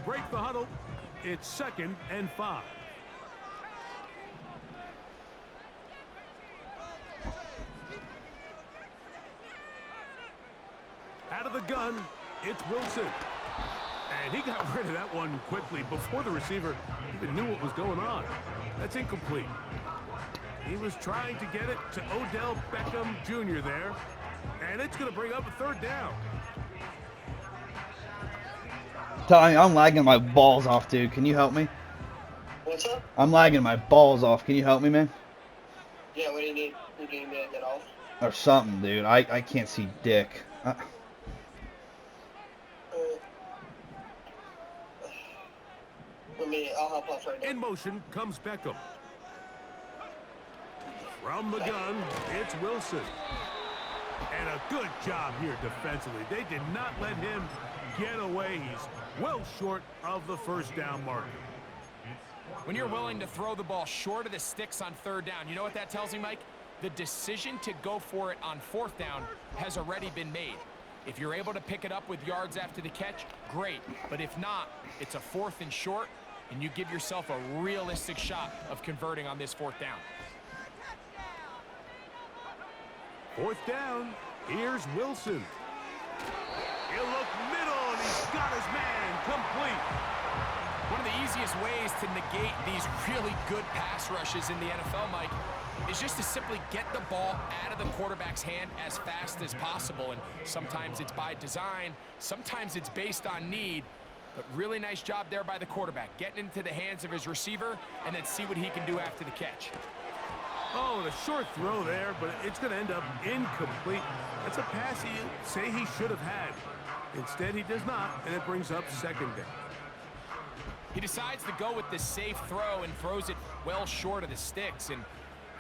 Break the huddle. It's 2nd and 5. Out of the gun, it's Wilson. And he got rid of that one quickly before the receiver even knew what was going on. That's incomplete. He was trying to get it to Odell Beckham Jr. there. And it's going to bring up a 3rd down. I'm lagging my balls off, dude. Can you help me? What's up? I'm lagging my balls off. Can you help me, man? Yeah, what do you need? You need me to get off? Or something, dude. I can't see dick. I'll help off right now. In motion comes Beckham. From the gun, it's Wilson. And a good job here defensively. They did not let him get away. He's well short of the 1st down marker. When you're willing to throw the ball short of the sticks on 3rd down, you know what that tells me, Mike? The decision to go for it on 4th down has already been made. If you're able to pick it up with yards after the catch, great. But if not, it's a 4th and short, and you give yourself a realistic shot of converting on this 4th down. 4th down, here's Wilson. He'll look middle, and he's got his man complete. One of the easiest ways to negate these really good pass rushes in the NFL, Mike, is just to simply get the ball out of the quarterback's hand as fast as possible. And sometimes it's by design, sometimes it's based on need. But really nice job there by the quarterback, getting into the hands of his receiver and then see what he can do after the catch. Oh, the short throw there, but it's going to end up incomplete. That's a pass he say he should have had. Instead, he does not, and it brings up 2nd down. He decides to go with the safe throw and throws it well short of the sticks. And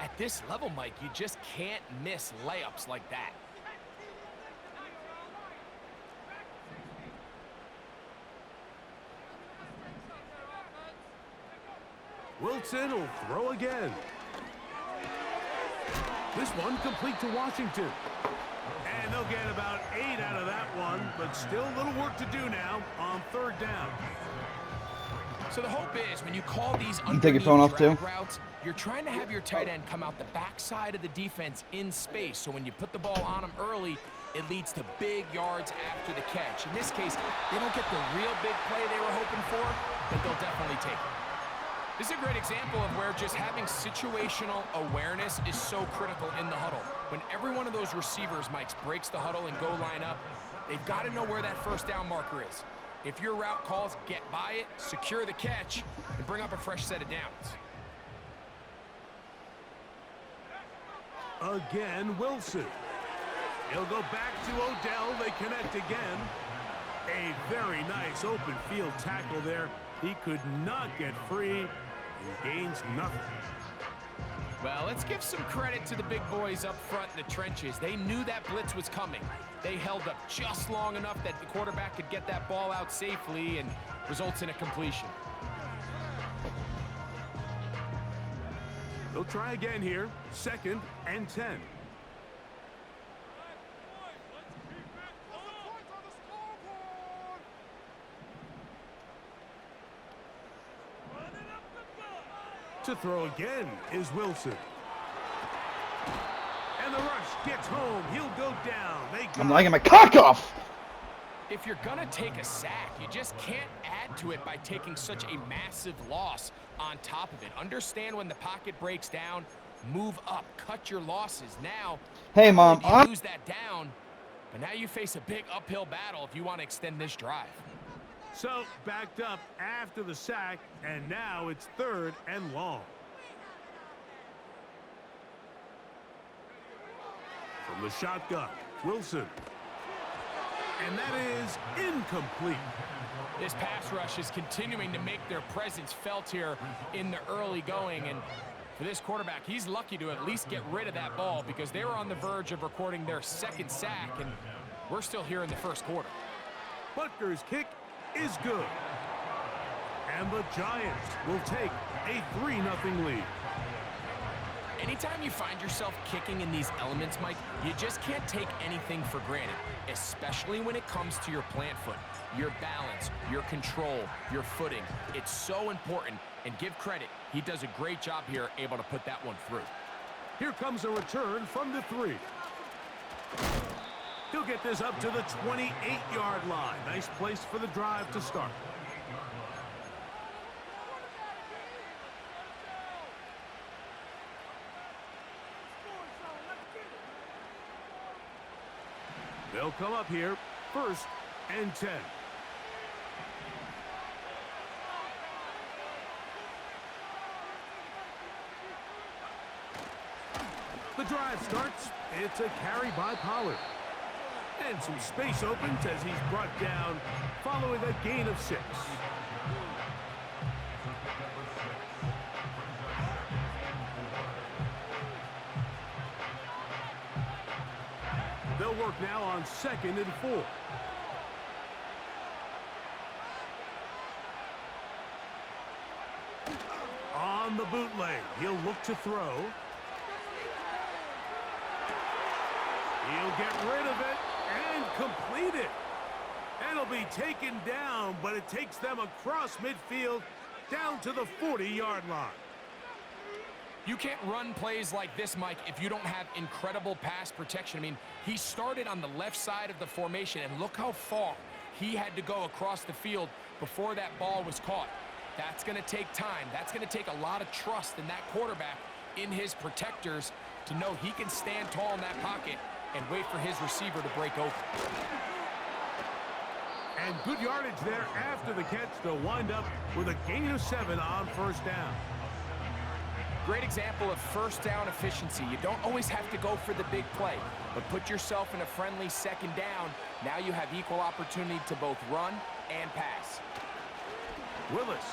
at this level, Mike, you just can't miss layups like that. Wilson will throw again. This one complete to Washington. And they'll get about 8 out of that one, but still a little work to do now on 3rd down. So the hope is when you call these take your phone off too? routes, you're trying to have your tight end come out the backside of the defense in space. So when you put the ball on him early, it leads to big yards after the catch. In this case, they don't get the real big play they were hoping for, but they'll definitely take it. This is a great example of where just having situational awareness is so critical in the huddle. When every one of those receivers, Mike, breaks the huddle and go line up, they've got to know where that 1st down marker is. If your route calls, get by it, secure the catch, and bring up a fresh set of downs. Again, Wilson. He'll go back to Odell. They connect again. A very nice open field tackle there. He could not get free and gains nothing. Well, let's give some credit to the big boys up front in the trenches. They knew that blitz was coming. They held up just long enough that the quarterback could get that ball out safely and results in a completion. They'll try again here. 2nd and 10. To throw again is Wilson. And the rush gets home. He'll go down. I'm lagging my cock off. If you're going to take a sack, you just can't add to it by taking such a massive loss on top of it. Understand when the pocket breaks down, move up, cut your losses. Now, hey, Mom, you lose that down, but now you face a big uphill battle if you want to extend this drive. So, backed up after the sack, and now it's 3rd and long. From the shotgun, Wilson. And that is incomplete. This pass rush is continuing to make their presence felt here in the early going. And for this quarterback, he's lucky to at least get rid of that ball because they were on the verge of recording their 2nd sack, and we're still here in the 1st quarter. Butker's kick is good. And the Giants will take a 3-0 lead. Anytime you find yourself kicking in these elements, Mike, you just can't take anything for granted, especially when it comes to your plant foot. Your balance, your control, your footing. It's so important, and give credit. He does a great job here, able to put that one through. Here comes a return from the 3. He'll get this up to the 28-yard line. Nice place for the drive to start. They'll come up here, 1st and 10. The drive starts. It's a carry by Pollard. And some space opens as he's brought down following a gain of 6. They'll work now on 2nd and 4. On the bootleg, he'll look to throw. He'll get rid of it and complete it. And it'll be taken down, but it takes them across midfield down to the 40-yard line. You can't run plays like this, Mike, if you don't have incredible pass protection. I mean, he started on the left side of the formation, and look how far he had to go across the field before that ball was caught. That's going to take time. That's going to take a lot of trust in that quarterback, in his protectors, to know he can stand tall in that pocket and wait for his receiver to break open. And good yardage there after the catch to wind up with a gain of 7 on 1st down. Great example of 1st down efficiency. You don't always have to go for the big play, but put yourself in a friendly 2nd down. Now you have equal opportunity to both run and pass. Willis.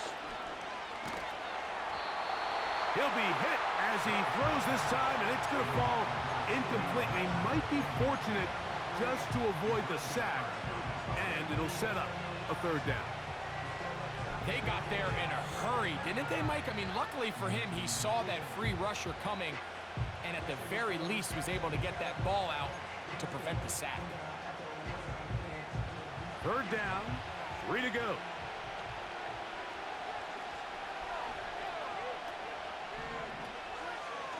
He'll be hit as he throws this time, and it's going to fall incomplete. He might be fortunate just to avoid the sack, and it'll set up a 3rd down. They got there in a hurry, didn't they, Mike? I mean, luckily for him, he saw that free rusher coming, and at the very least was able to get that ball out to prevent the sack. 3rd down, 3 to go.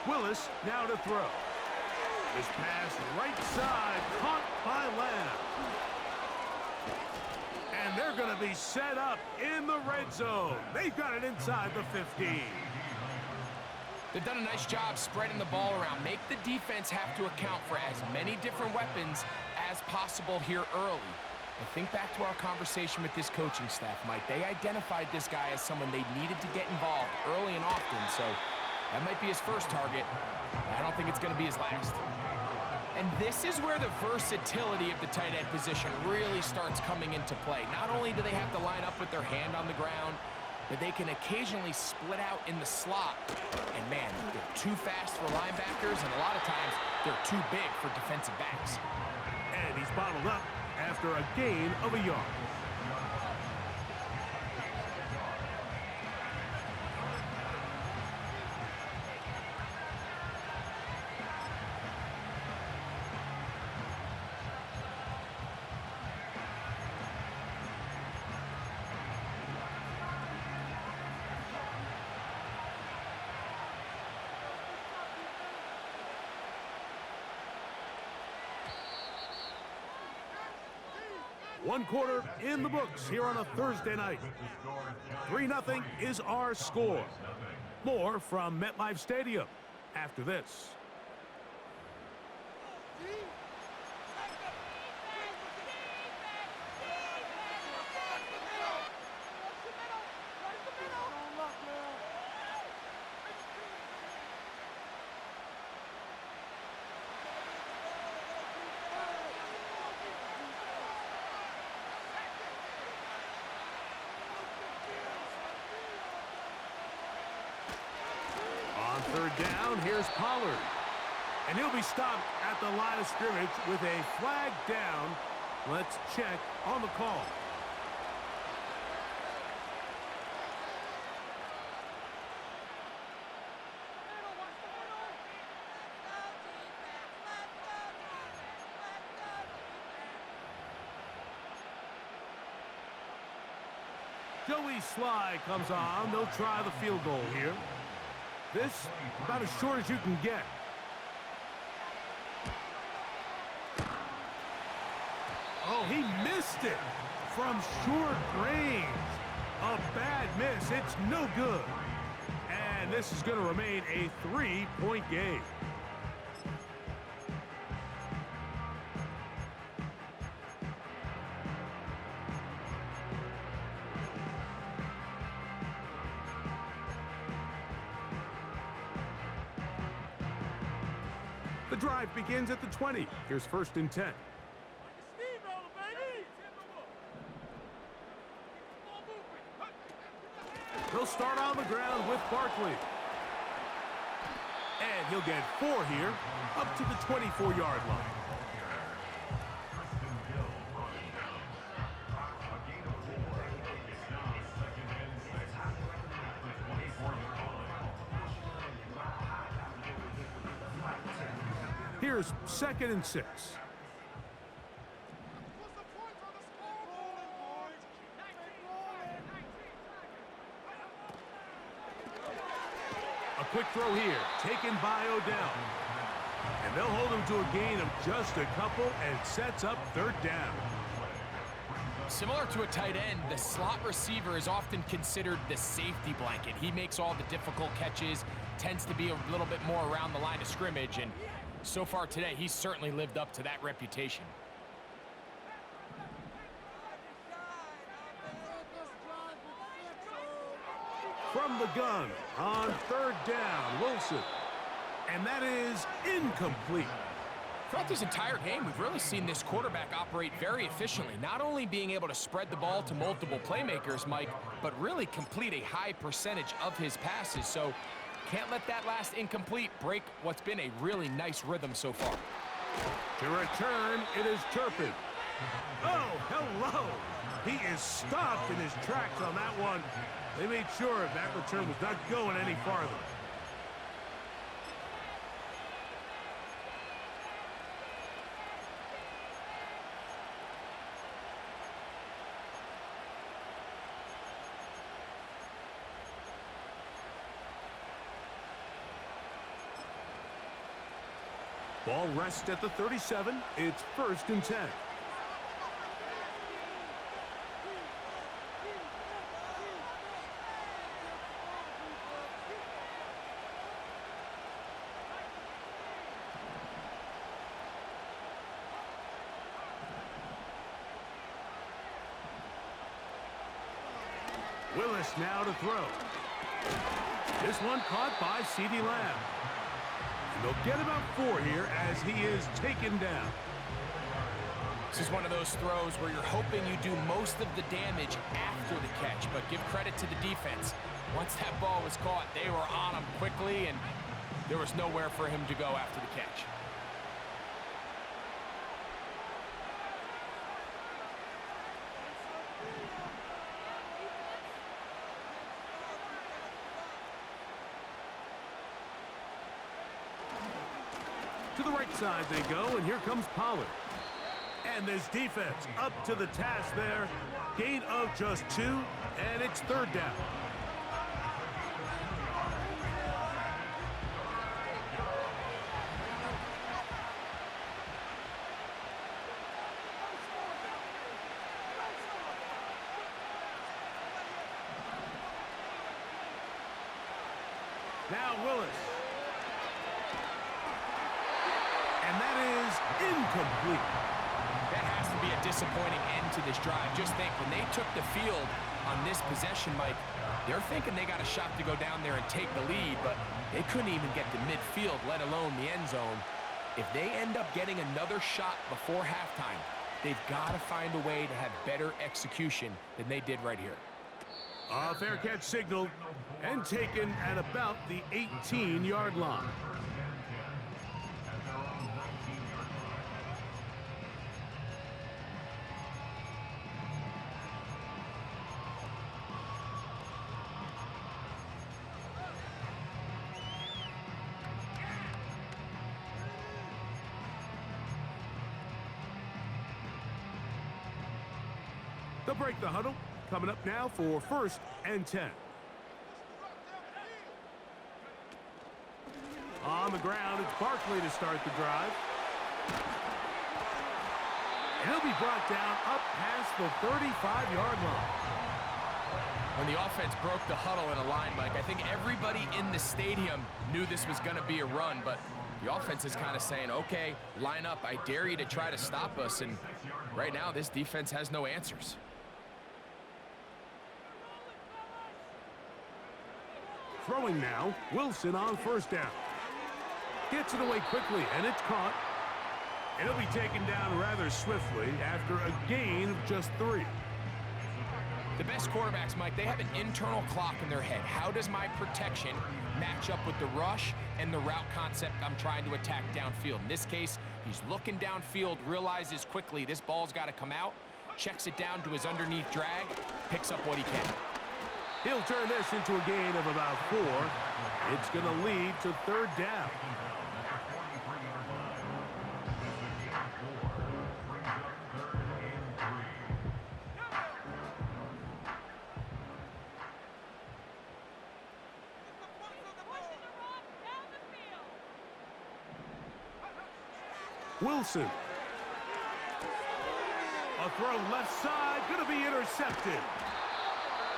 Willis now to throw. This pass right side, caught by Lamb. And they're going to be set up in the red zone. They've got it inside the 15. They've done a nice job spreading the ball around. Make the defense have to account for as many different weapons as possible here early. And think back to our conversation with this coaching staff, Mike. They identified this guy as someone they needed to get involved early and often, so that might be his first target. I don't think it's going to be his last. And this is where the versatility of the tight end position really starts coming into play. Not only do they have to line up with their hand on the ground, but they can occasionally split out in the slot. And man, they're too fast for linebackers, and a lot of times they're too big for defensive backs. And he's bottled up after a gain of a yard. One quarter in the books here on a Thursday night. 3-0 is our score. More from MetLife Stadium after this. On 3rd down, here's Pollard. And he'll be stopped at the line of scrimmage with a flag down. Let's check on the call. Joey Sly comes on. They'll try the field goal here. This about as short as you can get. Oh, he missed it from short range. A bad miss. It's no good. And this is going to remain a 3-point game. The drive begins at the 20. Here's 1st and 10. He'll start on the ground with Barkley. And he'll get 4 here, up to the 24-yard line. Here's 2nd and 6. A quick throw here, taken by Odell. And they'll hold him to a gain of just a couple and sets up 3rd down. Similar to a tight end, the slot receiver is often considered the safety blanket. He makes all the difficult catches, tends to be a little bit more around the line of scrimmage, and so far today, he's certainly lived up to that reputation. From the gun on 3rd down, Wilson. And that is incomplete. Throughout this entire game, we've really seen this quarterback operate very efficiently, not only being able to spread the ball to multiple playmakers, Mike, but really complete a high percentage of his passes. So can't let that last incomplete break what's been a really nice rhythm so far. To return, it is Turpin. Oh, hello. He is stopped in his tracks on that one. They made sure that return was not going any farther. Ball rests at the 37. It's 1st and 10. Willis now to throw. This one caught by CeeDee Lamb. And they'll get about 4 here as he is taken down. This is one of those throws where you're hoping you do most of the damage after the catch, but give credit to the defense. Once that ball was caught, they were on him quickly, and there was nowhere for him to go after the catch. To the right side they go, and here comes Pollard. And this defense up to the task there. Gain of just 2, and it's 3rd down. Now Willis. And that is incomplete. That has to be a disappointing end to this drive. Just think, when they took the field on this possession, Mike, they're thinking they got a shot to go down there and take the lead, but they couldn't even get to midfield, let alone the end zone. If they end up getting another shot before halftime, they've got to find a way to have better execution than they did right here. A fair catch signaled and taken at about the 18-yard line. They'll break the huddle, coming up now for 1st and 10. On the ground, it's Barkley to start the drive. And he'll be brought down up past the 35-yard line. When the offense broke the huddle in a line, Mike, I think everybody in the stadium knew this was going to be a run, but the offense is kind of saying, okay, line up. I dare you to try to stop us, and right now this defense has no answers. Throwing now, Wilson on 1st down. Gets it away quickly, and it's caught. And he'll be taken down rather swiftly after a gain of just 3. The best quarterbacks, Mike, they have an internal clock in their head. How does my protection match up with the rush and the route concept I'm trying to attack downfield? In this case, he's looking downfield, realizes quickly this ball's got to come out, checks it down to his underneath drag, picks up what he can. He'll turn this into a gain of about 4. It's going to lead to 3rd down. Wilson. A throw left side, going to be intercepted.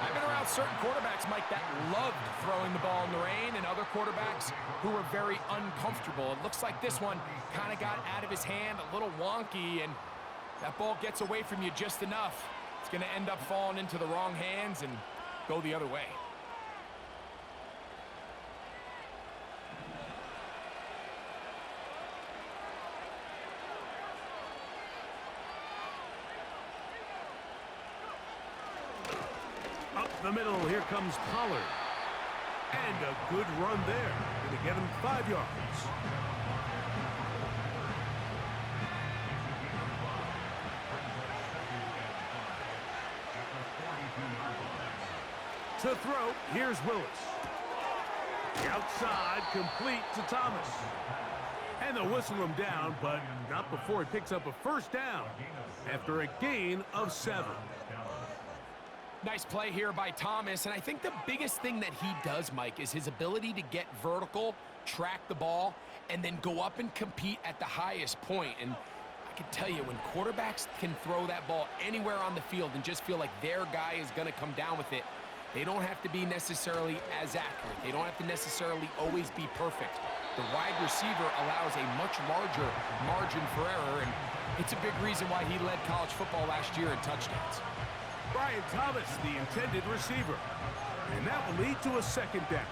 I've been around certain quarterbacks, Mike, that loved throwing the ball in the rain, and other quarterbacks who were very uncomfortable. It looks like this one kind of got out of his hand, a little wonky, and that ball gets away from you just enough. It's going to end up falling into the wrong hands and go the other way. The middle, here comes Pollard. And a good run there. Going to get him 5 yards. To throw, here's Willis. The outside, complete to Thomas. And they'll whistle him down, but not before he picks up a 1st down after a gain of 7. Nice play here by Thomas, and I think the biggest thing that he does, Mike, is his ability to get vertical, track the ball, and then go up and compete at the highest point. And I can tell you, when quarterbacks can throw that ball anywhere on the field and just feel like their guy is going to come down with it, they don't have to be necessarily as accurate. They don't have to necessarily always be perfect. The wide receiver allows a much larger margin for error, and it's a big reason why he led college football last year in touchdowns. Brian Thomas, the intended receiver. And that will lead to a 2nd down.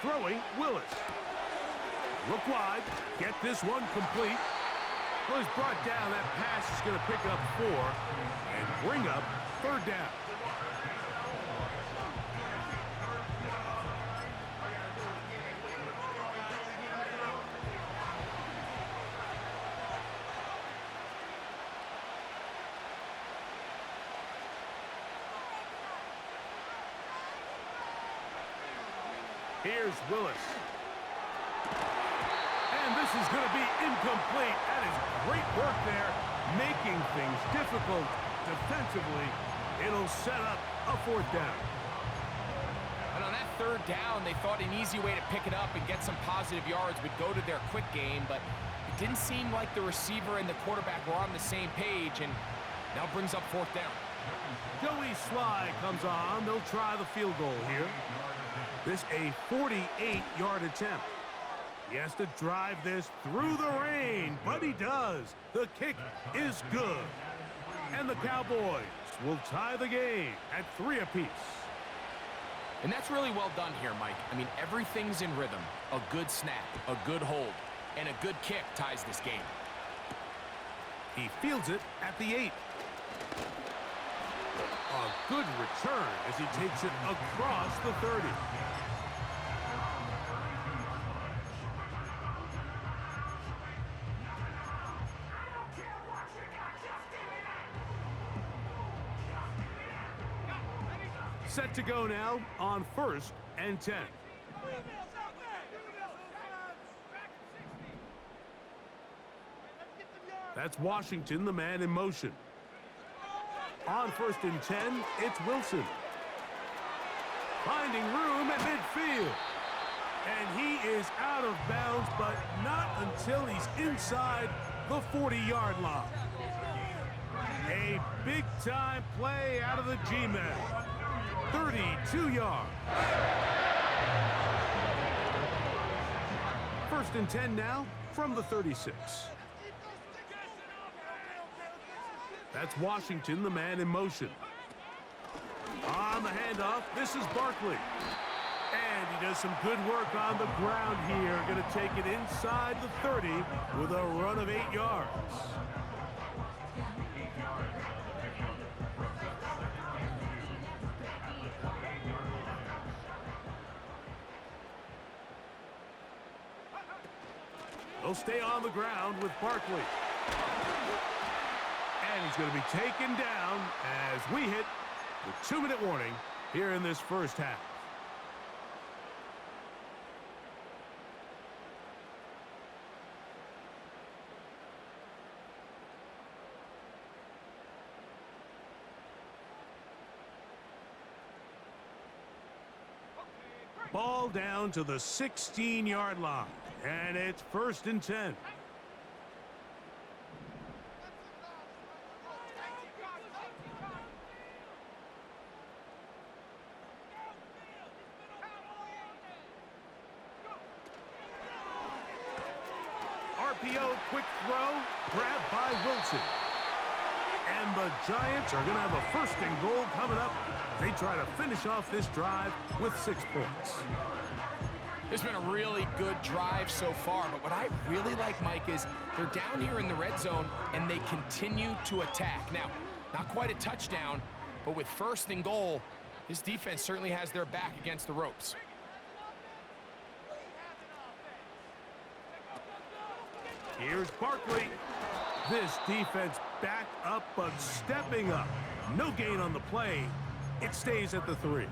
Throwing, Willis. Look wide, get this one complete. Well, he's brought down. That pass is going to pick up 4 and bring up 3rd down. Here's Willis. And this is going to be incomplete. That is great work there, making things difficult defensively. It'll set up a 4th down. And on that 3rd down, they thought an easy way to pick it up and get some positive yards would go to their quick game, but it didn't seem like the receiver and the quarterback were on the same page, and now brings up 4th down. Joey Sly comes on. They'll try the field goal here. This a 48-yard attempt. He has to drive this through the rain, but he does. The kick is good. And the Cowboys will tie the game at 3 apiece. And that's really well done here, Mike. I mean, everything's in rhythm. A good snap, a good hold, and a good kick ties this game. He fields it at the 8. A good return as he takes it across the 30. Set to go now on 1st and 10. That's Washington, the man in motion. On 1st and 10, it's Wilson. Finding room at midfield. And he is out of bounds, but not until he's inside the 40-yard line. A big-time play out of the G-men. 32 yards. 1st and 10 now from the 36. That's Washington, the man in motion. On the handoff, this is Barkley. And he does some good work on the ground here. Going to take it inside the 30 with a run of 8 yards. They'll stay on the ground with Barkley. And he's going to be taken down as we hit the 2-minute warning here in this first half. Ball down to the 16-yard line, and it's 1st and 10. RPO, quick throw, grabbed by Wilson. And the Giants are going to have a 1st and goal coming up. They try to finish off this drive with 6 points. It's been a really good drive so far, but what I really like, Mike, is they're down here in the red zone, and they continue to attack. Now, not quite a touchdown, but with 1st and goal, this defense certainly has their back against the ropes. Here's Barkley. This defense back up, but stepping up. No gain on the play. It stays at the 3.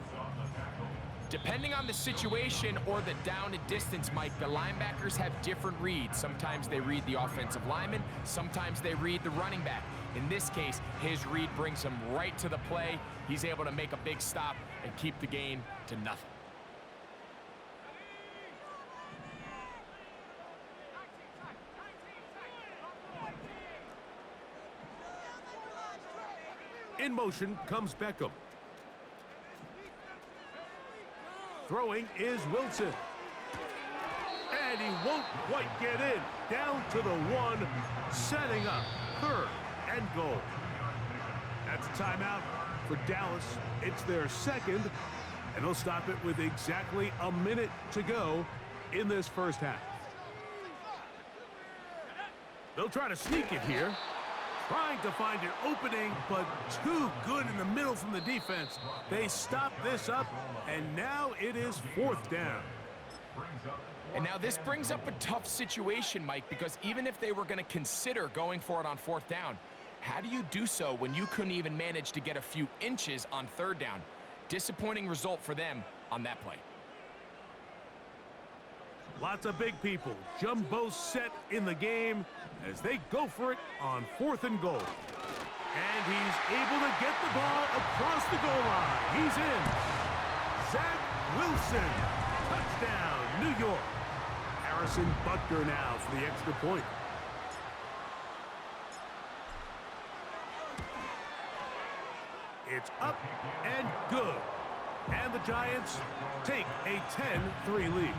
Depending on the situation or the down and distance, Mike, the linebackers have different reads. Sometimes they read the offensive lineman. Sometimes they read the running back. In this case, his read brings him right to the play. He's able to make a big stop and keep the gain to nothing. In motion comes Beckham. Throwing is Wilson. And he won't quite get in. Down to the 1, setting up 3rd and goal. That's a timeout for Dallas. It's their 2nd, and they'll stop it with exactly a minute to go in this first half. They'll try to sneak it here. Trying to find an opening, but too good in the middle from the defense. They stop this up, and now it is 4th down. And now this brings up a tough situation, Mike, because even if they were going to consider going for it on 4th down, how do you do so when you couldn't even manage to get a few inches on 3rd down? Disappointing result for them on that play. Lots of big people. Jumbo set in the game as they go for it on 4th and goal. And he's able to get the ball across the goal line. He's in. Zach Wilson. Touchdown, New York. Harrison Butker now for the extra point. It's up and good. And the Giants take a 10-3 lead.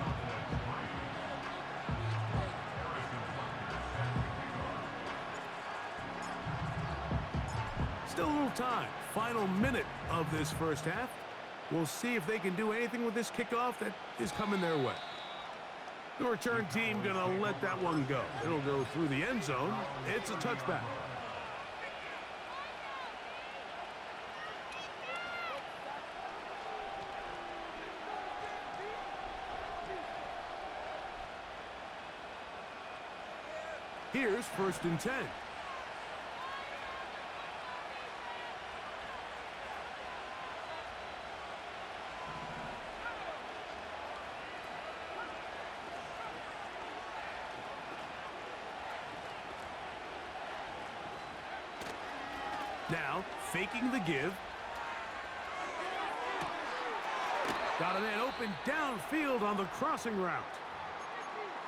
Still a little time. Final minute of this first half. We'll see if they can do anything with this kickoff that is coming their way. The return team going to let that one go. It'll go through the end zone. It's a touchback. Here's 1st and 10. Now, faking the give. Got a man open downfield on the crossing route.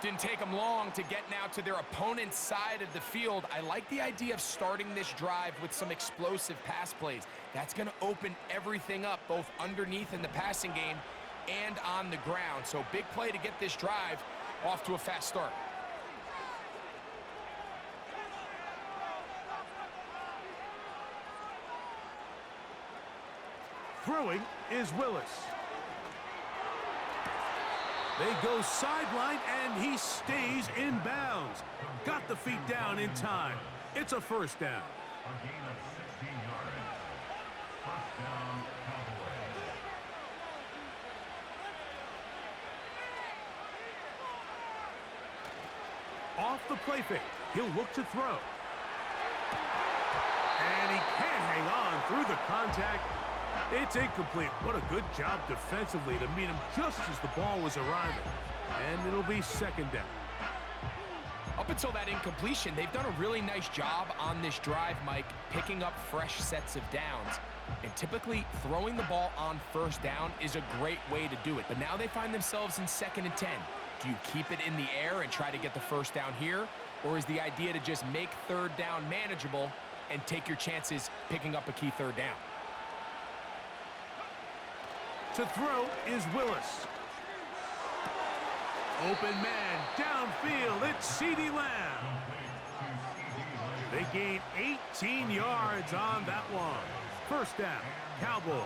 Didn't take them long to get now to their opponent's side of the field. I like the idea of starting this drive with some explosive pass plays. That's going to open everything up, both underneath in the passing game and on the ground. So big play to get this drive off to a fast start. Throwing is Willis. They go sideline, and he stays in bounds. Got the feet down in time. It's a first down. A gain of 16 yards. First down, Cowboys. Off the play fake. He'll look to throw. And he can't hang on through the contact. It's incomplete. What a good job defensively to meet him just as the ball was arriving. And it'll be second down. Up until that incompletion, they've done a really nice job on this drive, Mike, picking up fresh sets of downs. And typically, throwing the ball on first down is a great way to do it. But now they find themselves in 2nd and 10. Do you keep it in the air and try to get the first down here? Or is the idea to just make third down manageable and take your chances picking up a key third down? To throw is Willis. Open man, downfield, it's CeeDee Lamb. They gain 18 yards on that one. First down, Cowboys.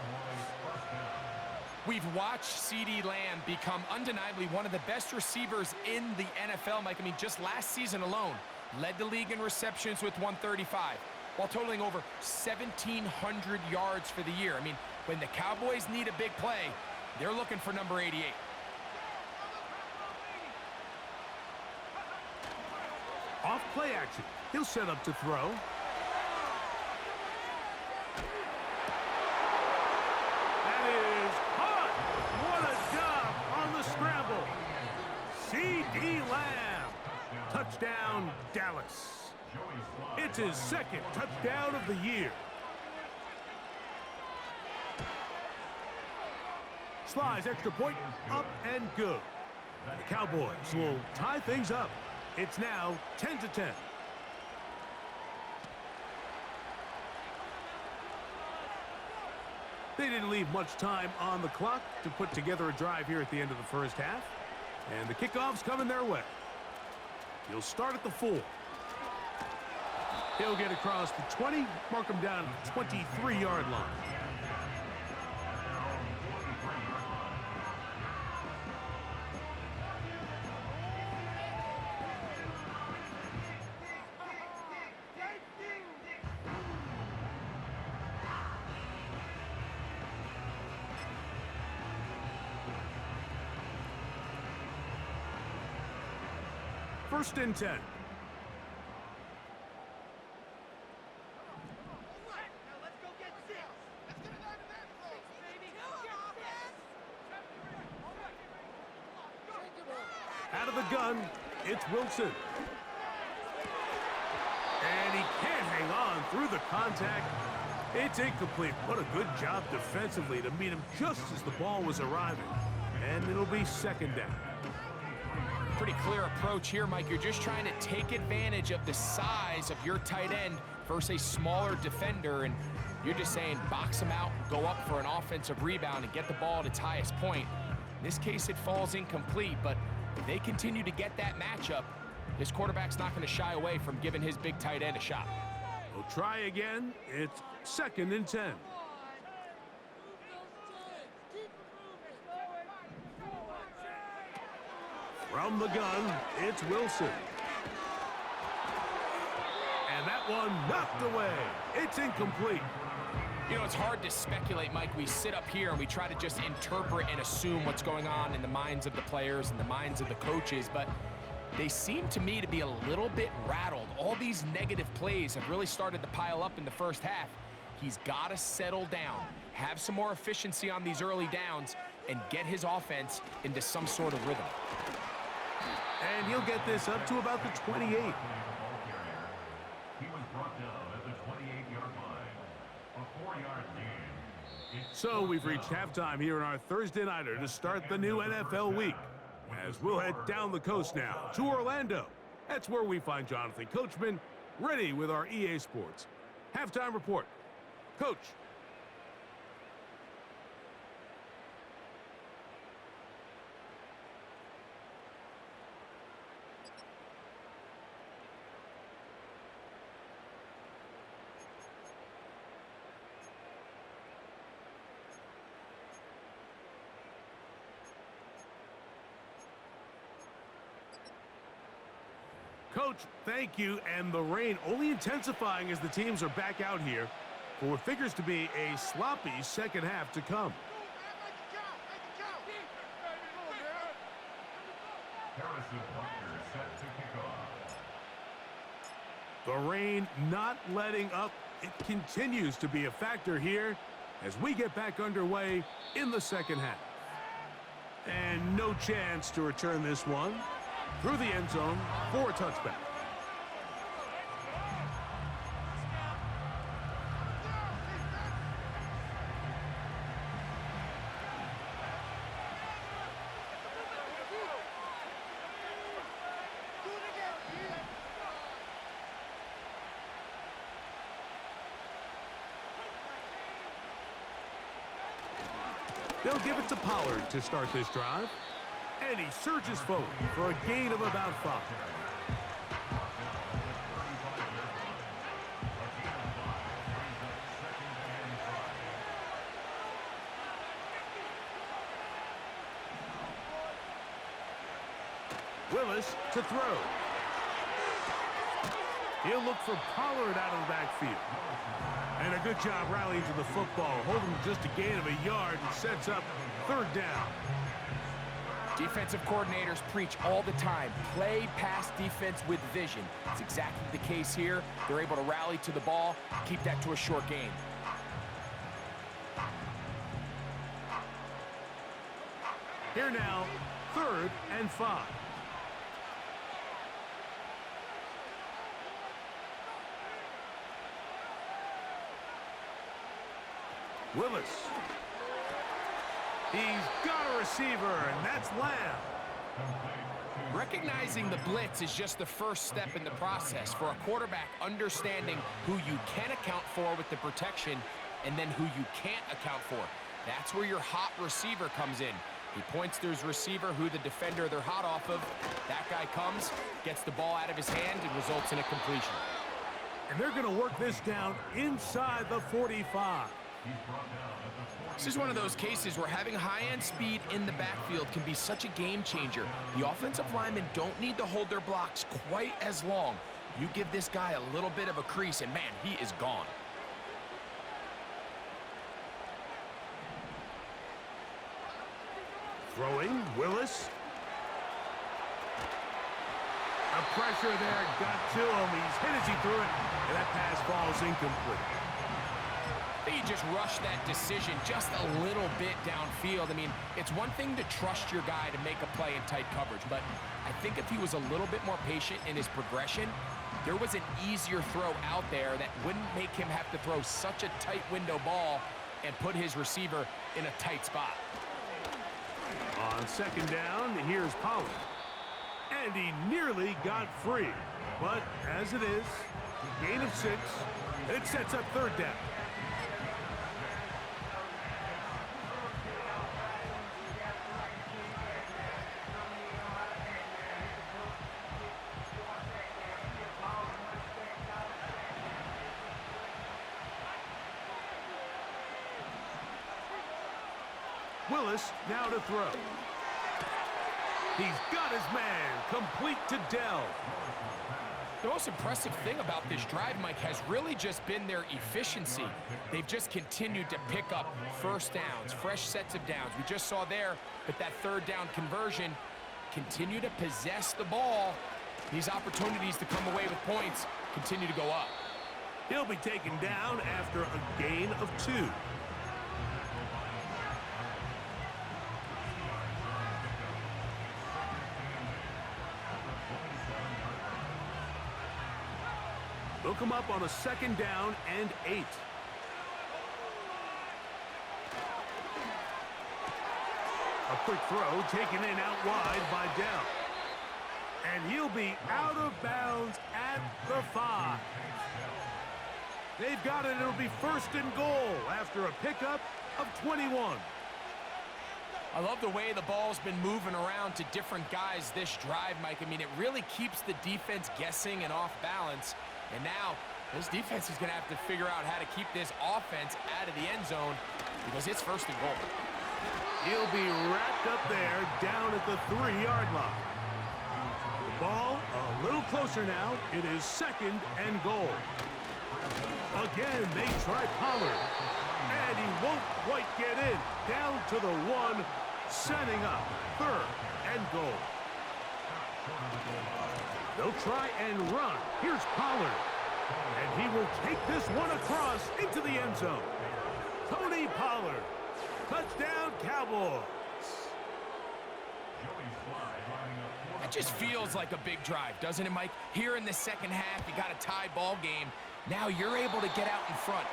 We've watched CeeDee Lamb become undeniably one of the best receivers in the NFL, Mike. I mean, just last season alone, led the league in receptions with 135, while totaling over 1,700 yards for the year. I mean, when the Cowboys need a big play, they're looking for number 88. Off play action. He'll set up to throw. That is caught. What a job on the scramble. CeeDee Lamb. Touchdown, Dallas. It's his second touchdown of the year. Slides extra point, up and good. The Cowboys will tie things up. It's now 10-10. They didn't leave much time on the clock to put together a drive here at the end of the first half. And the kickoff's coming their way. He'll start at the 4. He'll get across the 20, mark him down at the 23-yard line. First and 10. Out of the gun, it's Wilson. And he can't hang on through the contact. It's incomplete. What a good job defensively to meet him just as the ball was arriving. And it'll be second down. Pretty clear approach here, Mike. You're just trying to take advantage of the size of your tight end versus a smaller defender, and you're just saying box him out, go up for an offensive rebound, and get the ball at its highest point. In this case, it falls incomplete, but if they continue to get that matchup, this quarterback's not going to shy away from giving his big tight end a shot. We'll try again. It's second and 10. From the gun, it's Wilson. And that one knocked away. It's incomplete. You know, it's hard to speculate, Mike. We sit up here and we try to just interpret and assume what's going on in the minds of the players and the minds of the coaches, but they seem to me to be a little bit rattled. All these negative plays have really started to pile up in the first half. He's got to settle down, have some more efficiency on these early downs, and get his offense into some sort of rhythm. And he'll get this up to about the 28. He was brought down at the 28-yard line. A 4-yard gain. So we've reached halftime here in our Thursday nighter to start the new NFL week. As we'll head down the coast now to Orlando. That's where we find Jonathan Coachman ready with our EA Sports halftime report. Coach. Coach, thank you, and the rain only intensifying as the teams are back out here for what figures to be a sloppy second half to come. Harrison Butker set to kick off. The rain not letting up. It continues to be a factor here as we get back underway in the second half. And no chance to return this one through the end zone for a touchback. They'll give it to Pollard to start this drive. And he surges forward for a gain of about 5. Willis to throw. He'll look for Pollard out of the backfield. And a good job rallying to the football, holding just a gain of a yard and sets up third down. Defensive coordinators preach all the time, play pass defense with vision. It's exactly the case here. They're able to rally to the ball, keep that to a short gain. Here now, 3rd and 5. Willis. He's got a receiver, and that's Lamb. Recognizing the blitz is just the first step in the process for a quarterback, understanding who you can account for with the protection and then who you can't account for. That's where your hot receiver comes in. He points to his receiver, who the defender they're hot off of. That guy comes, gets the ball out of his hand, and results in a completion. And they're going to work this down inside the 45. This is one of those cases where having high-end speed in the backfield can be such a game changer. The offensive linemen don't need to hold their blocks quite as long. You give this guy a little bit of a crease, and man, he is gone. Throwing, Willis. The pressure there got to him. He's hit as he threw it, and that pass falls incomplete. He just rushed that decision just a little bit downfield. I mean, it's one thing to trust your guy to make a play in tight coverage, but I think if he was a little bit more patient in his progression, there was an easier throw out there that wouldn't make him have to throw such a tight window ball and put his receiver in a tight spot. On second down, here's Pollard. And he nearly got free. But as it is, gain of 6, and it sets up third down. Willis now to throw. He's got his man, complete to Dell. The most impressive thing about this drive, Mike, has really just been their efficiency. They've just continued to pick up first downs, fresh sets of downs. We just saw there, but that third down conversion, continue to possess the ball. These opportunities to come away with points continue to go up. He'll be taken down after a gain of 2. They'll come up on a second down and 8. A quick throw taken in out wide by Dell. And he'll be out of bounds at the 5. They've got it. It'll be 1st and goal after a pickup of 21. I love the way the ball's been moving around to different guys this drive, Mike. I mean, it really keeps the defense guessing and off balance. And now this defense is going to have to figure out how to keep this offense out of the end zone because it's 1st and goal. He'll be wrapped up there down at the 3-yard line. The ball a little closer now. It is 2nd and goal. Again, they try Pollard. And he won't quite get in. Down to the 1, setting up 3rd and goal. They'll try and run. Here's Pollard. And he will take this one across into the end zone. Tony Pollard. Touchdown, Cowboys. It just feels like a big drive, doesn't it, Mike? Here in the second half, you got a tie ball game. Now you're able to get out in front.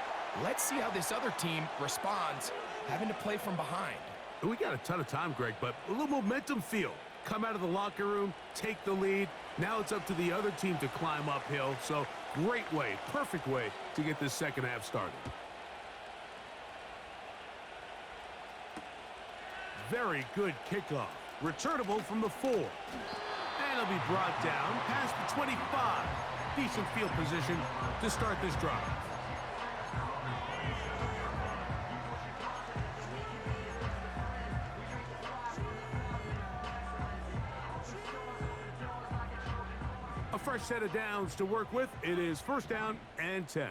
Let's see how this other team responds, having to play from behind. We got a ton of time, Greg, but a little momentum feel. Come out of the locker room, take the lead. Now it's up to the other team to climb uphill. So great way, perfect way to get this second half started. Very good kickoff. Returnable from the 4. And it'll be brought down past the 25. Decent field position to start this drive. A fresh set of downs to work with. It is 1st down and 10.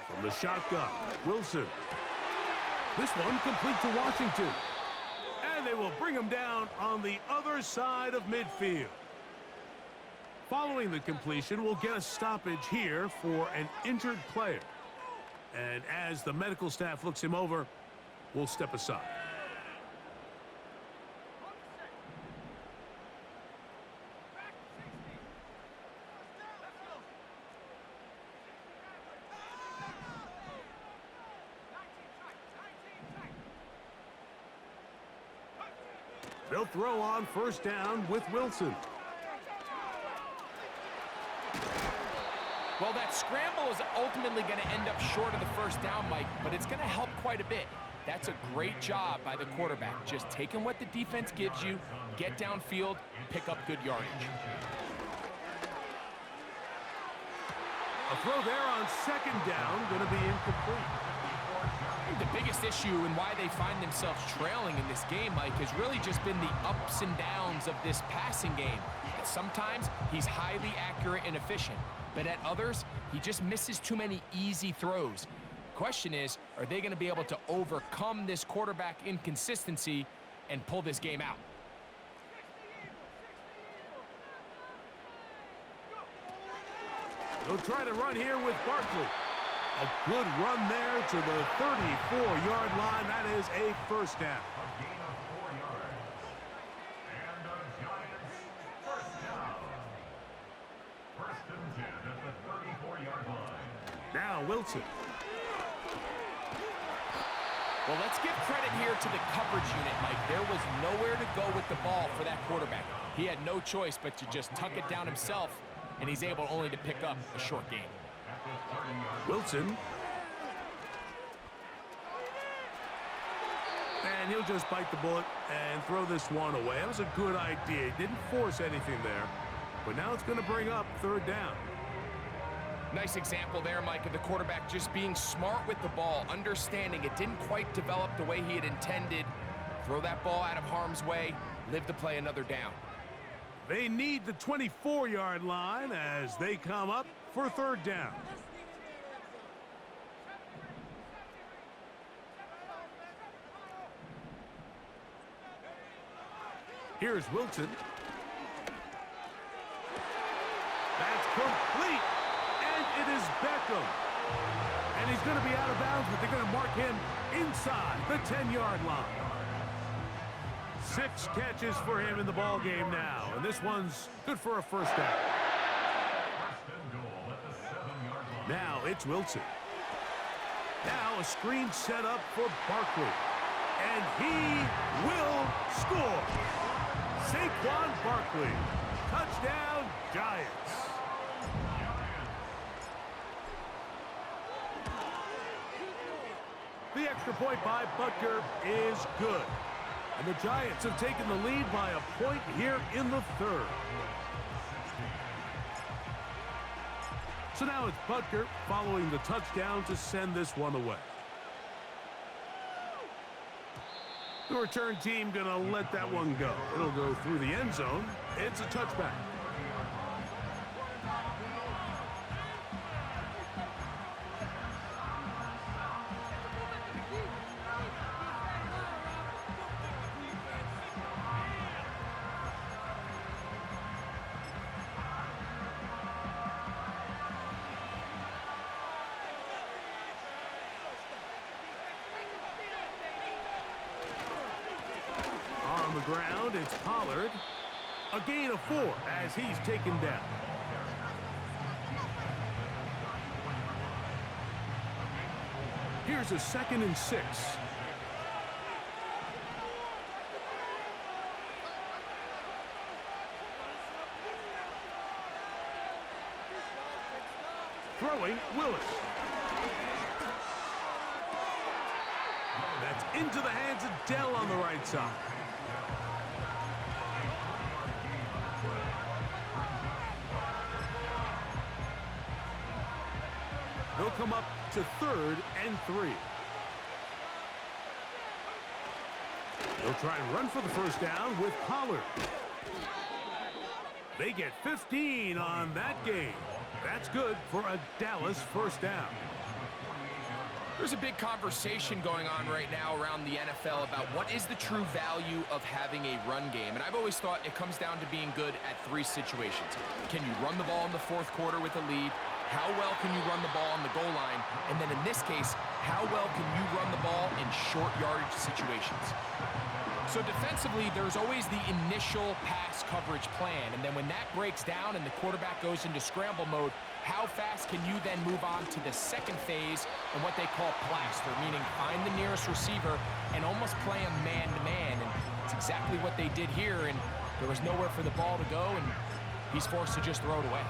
From the shotgun, Wilson. This one complete to Washington. And they will bring him down on the other side of midfield. Following the completion, we'll get a stoppage here for an injured player. And as the medical staff looks him over, we'll step aside. They'll throw on 1st down with Wilson. Well, that scramble is ultimately going to end up short of the 1st down, Mike, but it's going to help quite a bit. That's a great job by the quarterback. Just taking what the defense gives you, get downfield, pick up good yardage. A throw there on 2nd down, going to be incomplete. The biggest issue and why they find themselves trailing in this game, Mike, has really just been the ups and downs of this passing game. And sometimes he's highly accurate and efficient, but at others, he just misses too many easy throws. Question is, are they going to be able to overcome this quarterback inconsistency and pull this game out? They'll try to run here with Barkley. A good run there to the 34-yard line. That is a 1st down. A gain of 4 yards. And the Giants 1st down. 1st and 10 at the 34-yard line. Now Wilson. Well, let's give credit here to the coverage unit, Mike. There was nowhere to go with the ball for that quarterback. He had no choice but to just tuck it down himself, and he's able only to pick up a short gain. Wilson. And he'll just bite the bullet and throw this one away. That was a good idea. He didn't force anything there. But now it's going to bring up 3rd down. Nice example there, Mike, of the quarterback just being smart with the ball, understanding it didn't quite develop the way he had intended. Throw that ball out of harm's way, live to play another down. They need the 24-yard line as they come up for 3rd down. Here's Wilson. That's complete. And it is Beckham. And he's going to be out of bounds, but they're going to mark him inside the 10-yard line. 6 catches for him in the ball game now. And this one's good for a 1st down. First and goal at the 7-yard line. Now it's Wilson. Now a screen set up for Barkley. And he will score. Saquon Barkley. Touchdown, Giants. The extra point by Butker is good. And the Giants have taken the lead by a point here in the third. So now it's Butker following the touchdown to send this one away. The return team going to let that one go. It'll go through the end zone. It's a touchback. On the ground, it's Pollard. A gain of 4 as he's taken down. Here's a 2nd and 6. Throwing, Willis. That's into the hands of Dell on the right side. They'll come up to 3rd and 3. They'll try and run for the first down with Pollard. They get 15 on that game. That's good for a Dallas first down. There's a big conversation going on right now around the NFL about what is the true value of having a run game. And I've always thought it comes down to being good at 3 situations. Can you run the ball in the 4th quarter with a lead? How well can you run the ball on the goal line? And then in this case, how well can you run the ball in short yardage situations? So defensively, there's always the initial pass coverage plan. And then when that breaks down and the quarterback goes into scramble mode, how fast can you then move on to the second phase and what they call plaster, meaning find the nearest receiver and almost play him man-to-man. And it's exactly what they did here. And there was nowhere for the ball to go, and he's forced to just throw it away.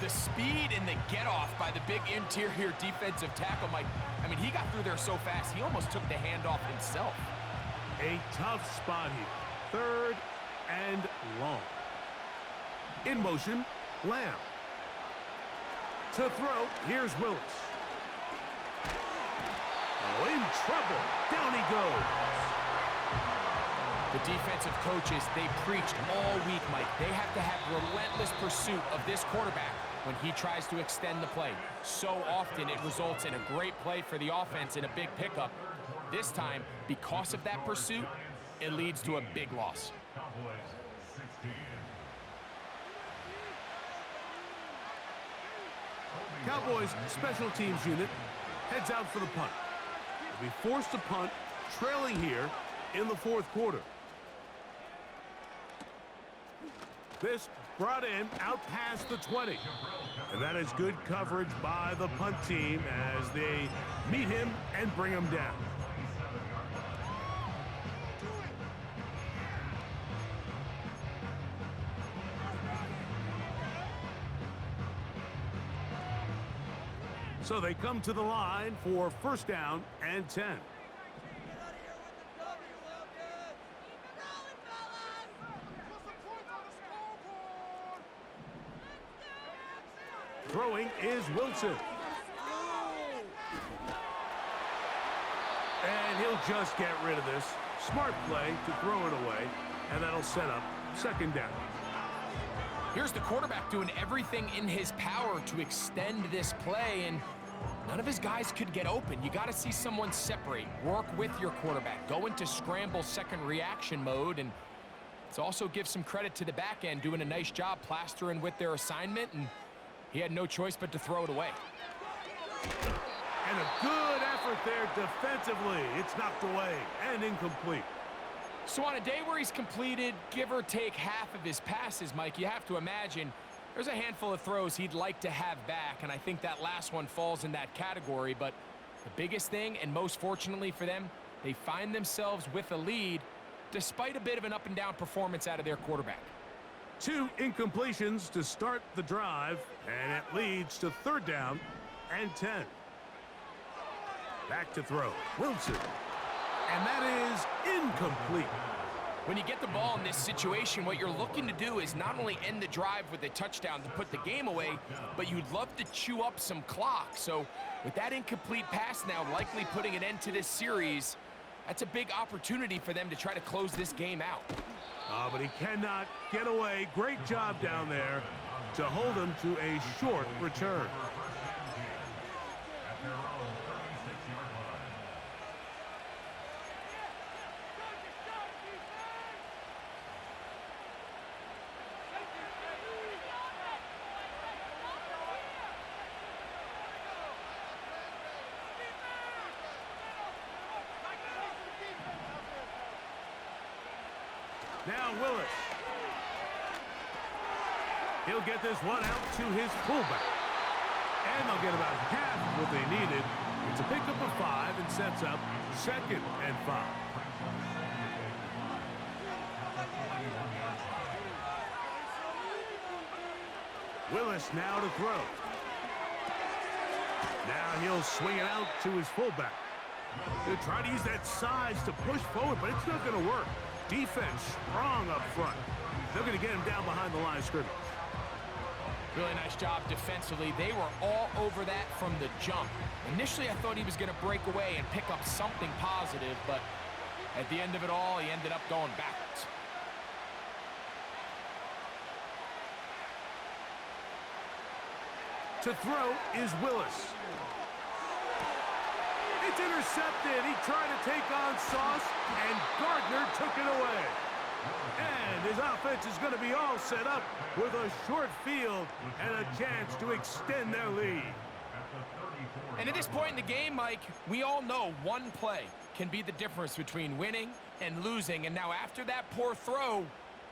The speed and the get-off by the big interior defensive tackle, Mike. I mean, he got through there so fast, he almost took the handoff himself. A tough spot here. 3rd and long. In motion, Lamb. To throw, here's Willis. Oh, in trouble. Down he goes. The defensive coaches, they preached all week, Mike. They have to have relentless pursuit of this quarterback when he tries to extend the play. So often it results in a great play for the offense and a big pickup. This time, because of that pursuit, it leads to a big loss. Cowboys 16. Cowboys special teams unit heads out for the punt. They'll be forced to punt, trailing here in the 4th quarter. This brought in out past the 20. And that is good coverage by the punt team as they meet him and bring him down. So they come to the line for first down and 10. Throwing is Wilson. And he'll just get rid of this. Smart play to throw it away, and that'll set up second down. Here's the quarterback doing everything in his power to extend this play, and none of his guys could get open. You got to see someone separate, work with your quarterback, go into scramble second reaction mode, and it's also give some credit to the back end doing a nice job plastering with their assignment, and he had no choice but to throw it away. And a good effort there defensively. It's knocked away and incomplete. So on a day where he's completed, give or take half of his passes, Mike, you have to imagine there's a handful of throws he'd like to have back, and I think that last one falls in that category, but The biggest thing, and most fortunately for them, they find themselves with a lead despite a bit of an up-and-down performance out of their quarterback. 2 incompletions to start the drive, and it leads to 3rd down and 10. Back to throw. Wilson. And that is incomplete. When you get the ball in this situation, what you're looking to do is not only end the drive with a touchdown to put the game away, but you'd love to chew up some clock. So with that incomplete pass now likely putting an end to this series, that's a big opportunity for them to try to close this game out. But he cannot get away. Great job down there to hold him to a short return. At their own 36-yard line. Now Willis. He'll get this one out to his fullback. And they'll get about half what they needed. It's a pickup of 5 and sets up 2nd and 5. Willis now to throw. Now he'll swing it out to his fullback. He'll try to use that size to push forward, but it's not going to work. Defense strong up front. They're going to get him down behind the line of scrimmage. Really nice job defensively. They were all over that from the jump. Initially, I thought he was going to break away and pick up something positive, but at the end of it all, he ended up going backwards. To throw is Willis. It's intercepted. He tried to take on Sauce, and Gardner took it away. And his offense is going to be all set up with a short field and a chance to extend their lead. And at this point in the game, Mike, we all know one play can be the difference between winning and losing. And now after that poor throw,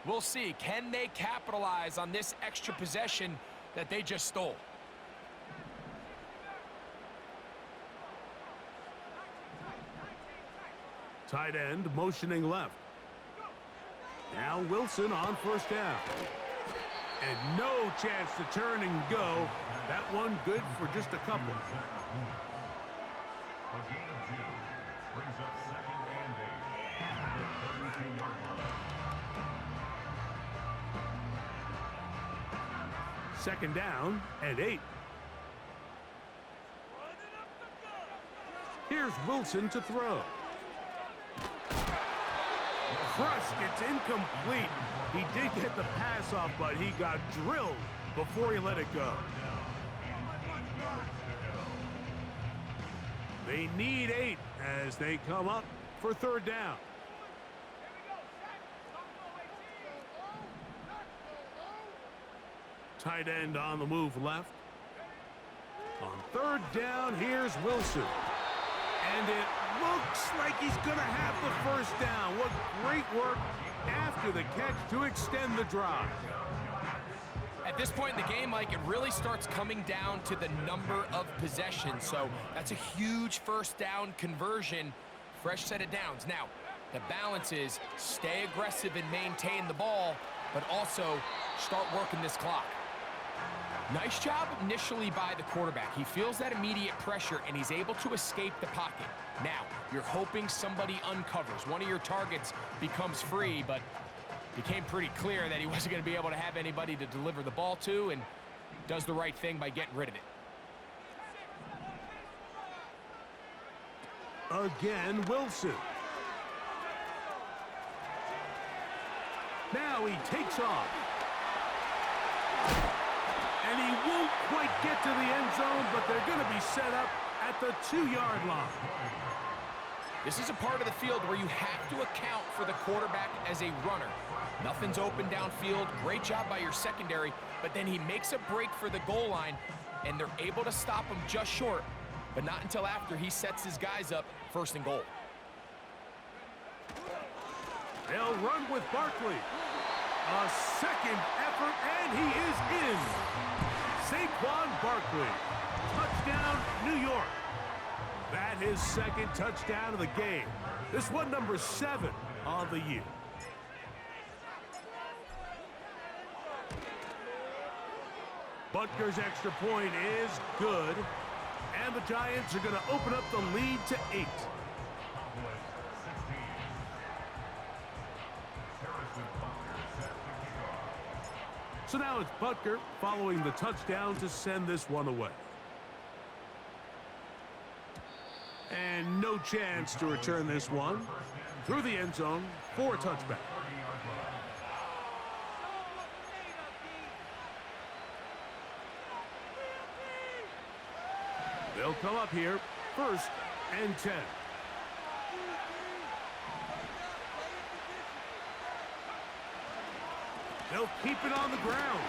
we'll see, can they capitalize on this extra possession that they just stole? Tight end motioning left. Now Wilson on 1st down. And no chance to turn and go. That one good for just a couple. A gain of 2 brings up 2nd and 8 at the 32-yard line. 2nd down and 8. Here's Wilson to throw. Crushed, it's incomplete. He did get the pass off, but he got drilled before he let it go. They need 8 as they come up for 3rd down. Tight end on the move left. On 3rd down, here's Wilson. And it looks like he's going to have the 1st down. What great work after the catch to extend the drive. At this point in the game, Mike, it really starts coming down to the number of possessions. So that's a huge 1st down conversion. Fresh set of downs. Now, the balance is stay aggressive and maintain the ball, but also start working this clock. Nice job initially by the quarterback. He feels that immediate pressure, and he's able to escape the pocket. Now, you're hoping somebody uncovers. One of your targets becomes free, but it became pretty clear that he wasn't going to be able to have anybody to deliver the ball to, and does the right thing by getting rid of it. Again, Wilson. Now he takes off. And he won't quite get to the end zone, but they're going to be set up at the 2-yard line. This is a part of the field where you have to account for the quarterback as a runner. Nothing's open downfield. Great job by your secondary, but then he makes a break for the goal line, and they're able to stop him just short, but not until after he sets his guys up 1st and goal. They'll run with Barkley. A 2nd effort, and he is in. Saquon Barkley. Touchdown, New York. That his second touchdown of the game. This one number 7 on the year. Butker's extra point is good. And the Giants are going to open up the lead to 8. So now it's Butker following the touchdown to send this one away. And no chance to return this one through the end zone for a touchback. They'll come up here, 1st and 10. They'll keep it on the ground.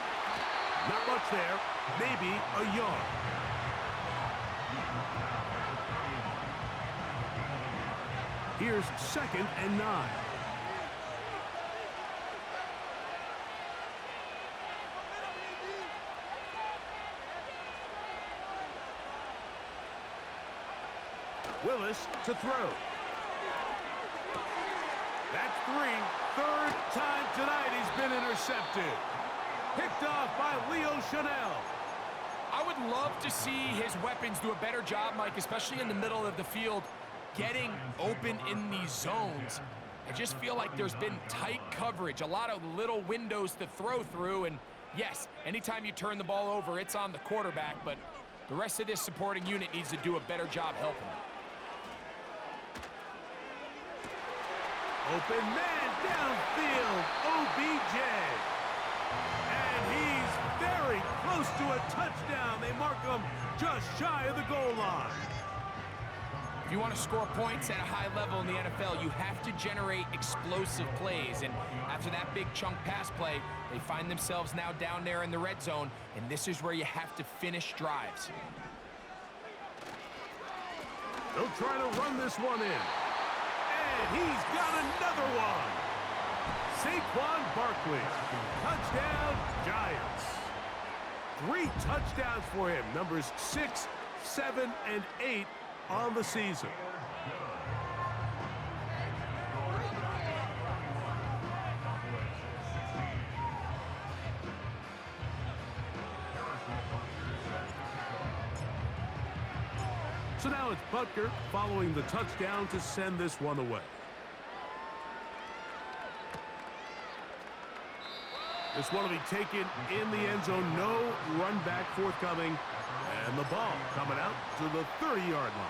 Not much there, maybe a yard. Here's 2nd and 9. Willis to throw. That's 3. 3rd time tonight he's been intercepted. Picked off by Leo Chanel. I would love to see his weapons do a better job, Mike, especially in the middle of the field, getting open in these zones. I just feel like there's been tight coverage, a lot of little windows to throw through, and yes, anytime you turn the ball over, it's on the quarterback, but the rest of this supporting unit needs to do a better job helping him. Open man downfield, OBJ. And he's very close to a touchdown. They mark him just shy of the goal line. If you want to score points at a high level in the NFL, you have to generate explosive plays. And after that big chunk pass play, they find themselves now down there in the red zone, and this is where you have to finish drives. They'll try to run this one in. And he's got another one. Saquon Barkley. Touchdown, Giants. 3 touchdowns for him. Numbers 6, 7, and 8 on the season. So now it's Butker following the touchdown to send this one away. This one will be taken in the end zone. No run back forthcoming. And the ball coming out to the 30-yard line.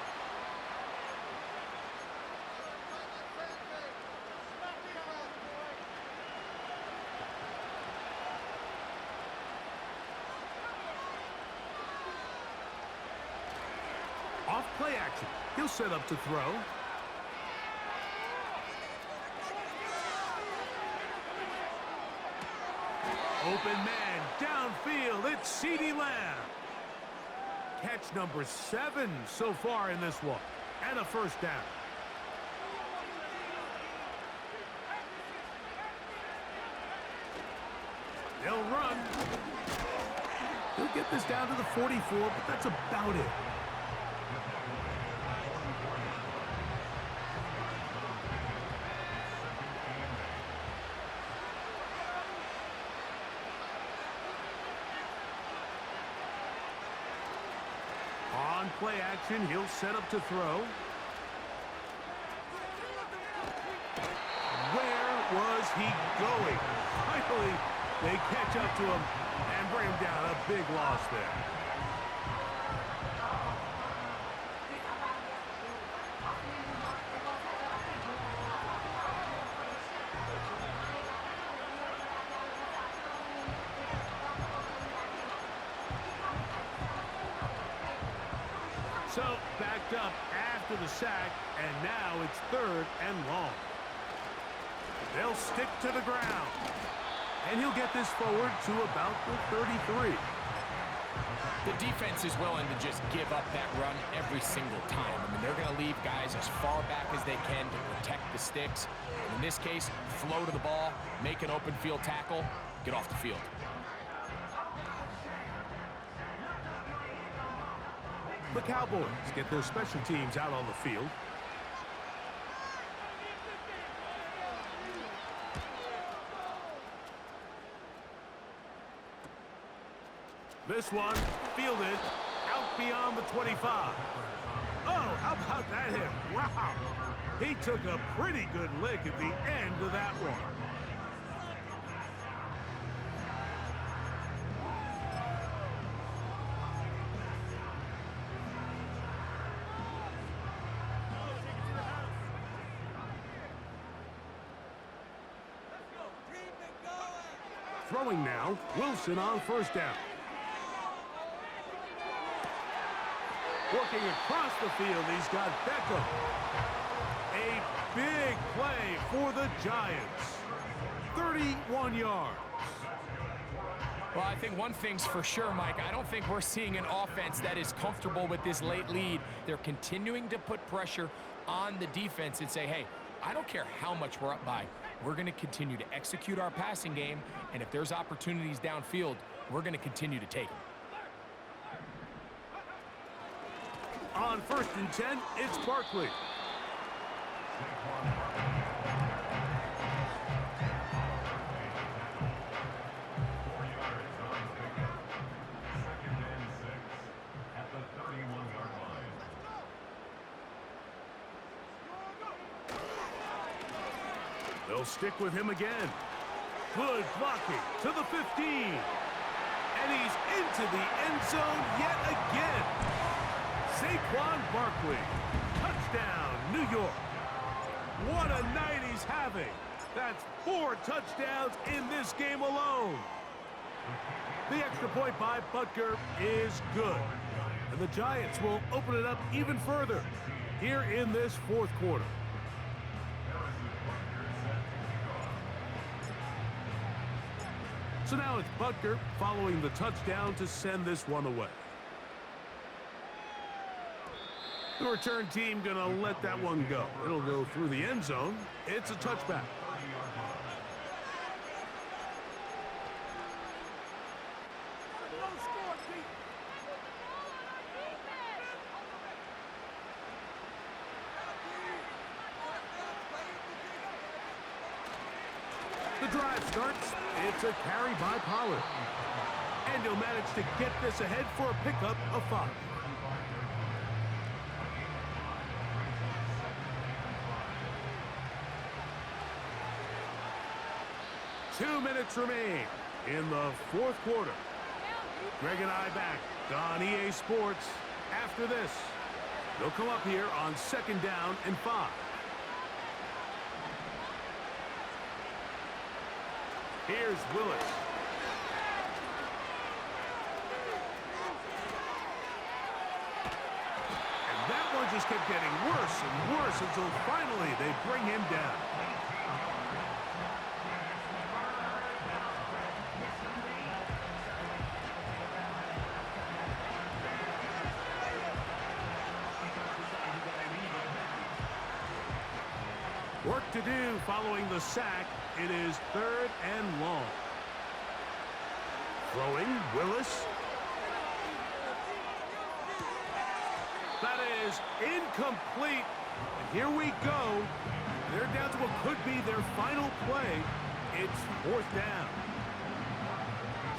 Off play action. He'll set up to throw. Open man downfield. It's CeeDee Lamb. Catch number 7 so far in this one. And a first down. They'll run. He'll get this down to the 44, but that's about it. On play action, he'll set up to throw. Where was he going? Finally, they catch up to him and bring him down. A big loss there. So, backed up after the sack, and now it's 3rd and long. They'll stick to the ground. And he'll get this forward to about the 33. The defense is willing to just give up that run every single time. I mean, they're going to leave guys as far back as they can to protect the sticks. And in this case, flow to the ball, make an open field tackle, get off the field. The Cowboys get their special teams out on the field. This one fielded out beyond the 25. Oh, how about that hit? Wow. He took a pretty good lick at the end of that one. Throwing now, Wilson on first down. Working across the field, he's got Beckham. A big play for the Giants. 31 yards. Well, I think one thing's for sure, Mike. I don't think we're seeing an offense that is comfortable with this late lead. They're continuing to put pressure on the defense and say, hey, I don't care how much we're up by. We're going to continue to execute our passing game, and if there's opportunities downfield, we're going to continue to take them. On 1st and 10, it's Barkley. They'll stick with him again. Good blocking to the 15. And he's into the end zone yet again. Saquon Barkley. Touchdown, New York. What a night he's having. That's 4 touchdowns in this game alone. The extra point by Butker is good. And the Giants will open it up even further here in this 4th quarter. So now it's Butker following the touchdown to send this one away. The return team going to let that one go. It'll go through the end zone. It's a touchback. The drive starts. It's a carry by Pollard. And he'll manage to get this ahead for a pickup of 5. Two minutes remain in the 4th quarter. Greg and I back on EA Sports after this. They'll come up here on 2nd down and 5. Here's Willis. And that one just kept getting worse and worse until finally they bring him down. Work to do following the sack. It is 3rd and long. Throwing, Willis. That is incomplete. And here we go. They're down to what could be their final play. It's 4th down.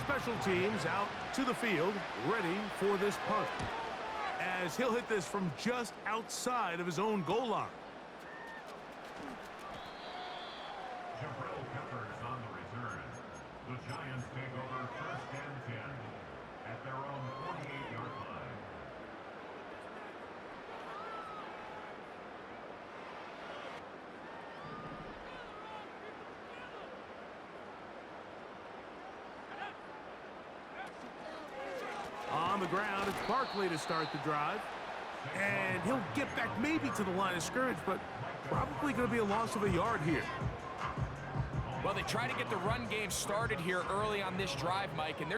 Special teams out to the field, ready for this punt. As he'll hit this from just outside of his own goal line. The Giants take over 1st and 10 at their own 48-yard line. On the ground, it's Barkley to start the drive. And he'll get back maybe to the line of scrimmage, but probably going to be a loss of a yard here. Well, they try to get the run game started here early on this drive, Mike, and they're